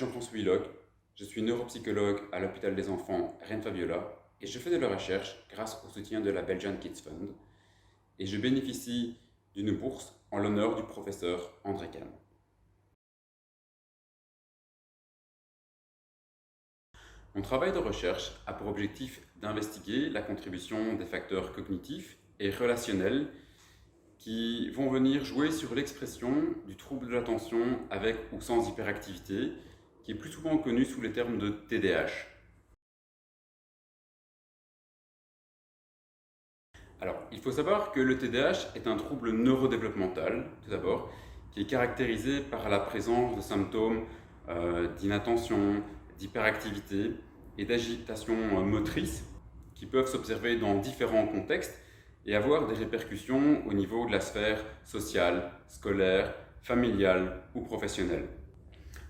Jean-François Willoc, je suis neuropsychologue à l'hôpital des enfants Reine Fabiola et je fais de la recherche grâce au soutien de la Belgian Kids Fund et je bénéficie d'une bourse en l'honneur du professeur André Kahn. Mon travail de recherche a pour objectif d'investiguer la contribution des facteurs cognitifs et relationnels qui vont venir jouer sur l'expression du trouble de l'attention avec ou sans hyperactivité, qui est plus souvent connu sous les termes de TDAH. Alors, il faut savoir que le TDAH est un trouble neurodéveloppemental, tout d'abord, qui est caractérisé par la présence de symptômes d'inattention, d'hyperactivité et d'agitation motrice qui peuvent s'observer dans différents contextes et avoir des répercussions au niveau de la sphère sociale, scolaire, familiale ou professionnelle.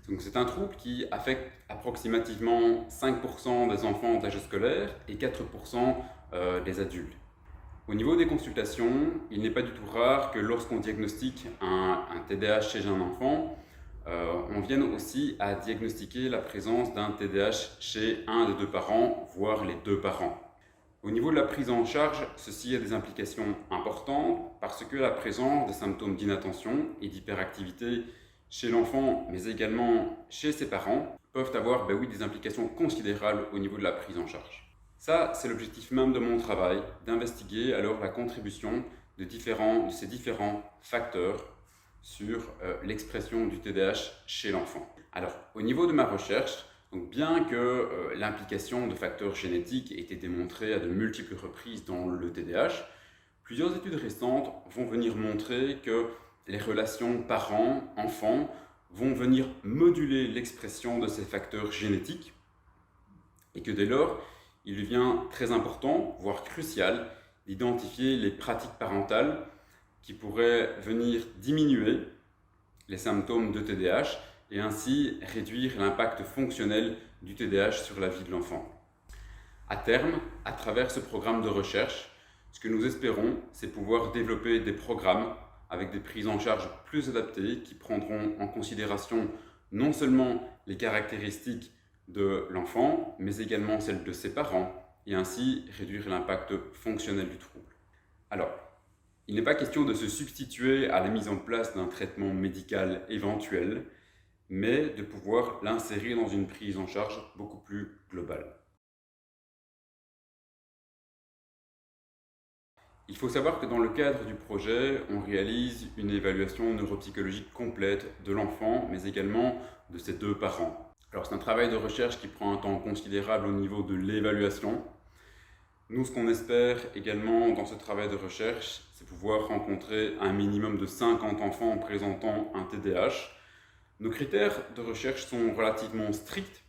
Donc c'est un trouble qui affecte approximativement 5% des enfants d'âge scolaire et 4% des adultes. Au niveau des consultations, il n'est pas du tout rare que lorsqu'on diagnostique un TDAH chez un enfant, on vienne aussi à diagnostiquer la présence d'un TDAH chez un des deux parents, voire les deux parents. Au niveau de la prise en charge, ceci a des implications importantes parce que la présence des symptômes d'inattention et d'hyperactivité chez l'enfant, mais également chez ses parents, peuvent avoir des implications considérables au niveau de la prise en charge. Ça, c'est l'objectif même de mon travail, d'investiguer alors la contribution de ces différents facteurs sur l'expression du TDAH chez l'enfant. Alors, au niveau de ma recherche, donc bien que l'implication de facteurs génétiques ait été démontrée à de multiples reprises dans le TDAH, plusieurs études récentes vont venir montrer que les relations parents-enfants vont venir moduler l'expression de ces facteurs génétiques et que dès lors, il devient très important, voire crucial, d'identifier les pratiques parentales qui pourraient venir diminuer les symptômes de TDAH et ainsi réduire l'impact fonctionnel du TDAH sur la vie de l'enfant. À terme, à travers ce programme de recherche, ce que nous espérons, c'est pouvoir développer des programmes avec des prises en charge plus adaptées qui prendront en considération non seulement les caractéristiques de l'enfant, mais également celles de ses parents, et ainsi réduire l'impact fonctionnel du trouble. Alors, il n'est pas question de se substituer à la mise en place d'un traitement médical éventuel, mais de pouvoir l'insérer dans une prise en charge beaucoup plus globale. Il faut savoir que dans le cadre du projet, on réalise une évaluation neuropsychologique complète de l'enfant, mais également de ses deux parents. Alors c'est un travail de recherche qui prend un temps considérable au niveau de l'évaluation. Nous, ce qu'on espère également dans ce travail de recherche, c'est pouvoir rencontrer un minimum de 50 enfants présentant un TDAH. Nos critères de recherche sont relativement stricts,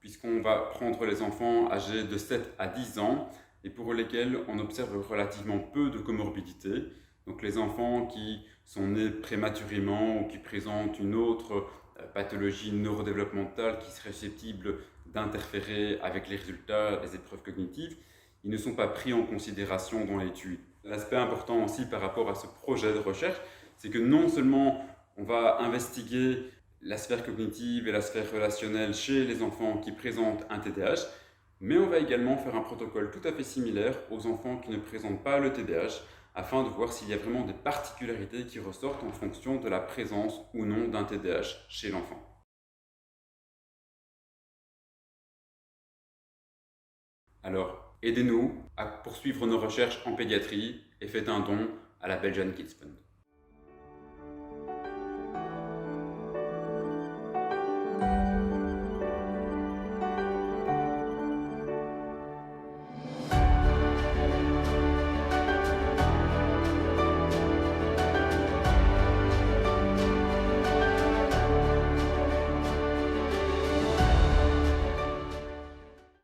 puisqu'on va prendre les enfants âgés de 7 à 10 ans et pour lesquels on observe relativement peu de comorbidités. Donc les enfants qui sont nés prématurément ou qui présentent une autre pathologie neurodéveloppementale qui serait susceptible d'interférer avec les résultats des épreuves cognitives, ils ne sont pas pris en considération dans l'étude. L'aspect important aussi par rapport à ce projet de recherche, c'est que non seulement on va investiguer la sphère cognitive et la sphère relationnelle chez les enfants qui présentent un TDAH, mais on va également faire un protocole tout à fait similaire aux enfants qui ne présentent pas le TDAH afin de voir s'il y a vraiment des particularités qui ressortent en fonction de la présence ou non d'un TDAH chez l'enfant. Alors, aidez-nous à poursuivre nos recherches en pédiatrie et faites un don à la Belgian Kids Fund.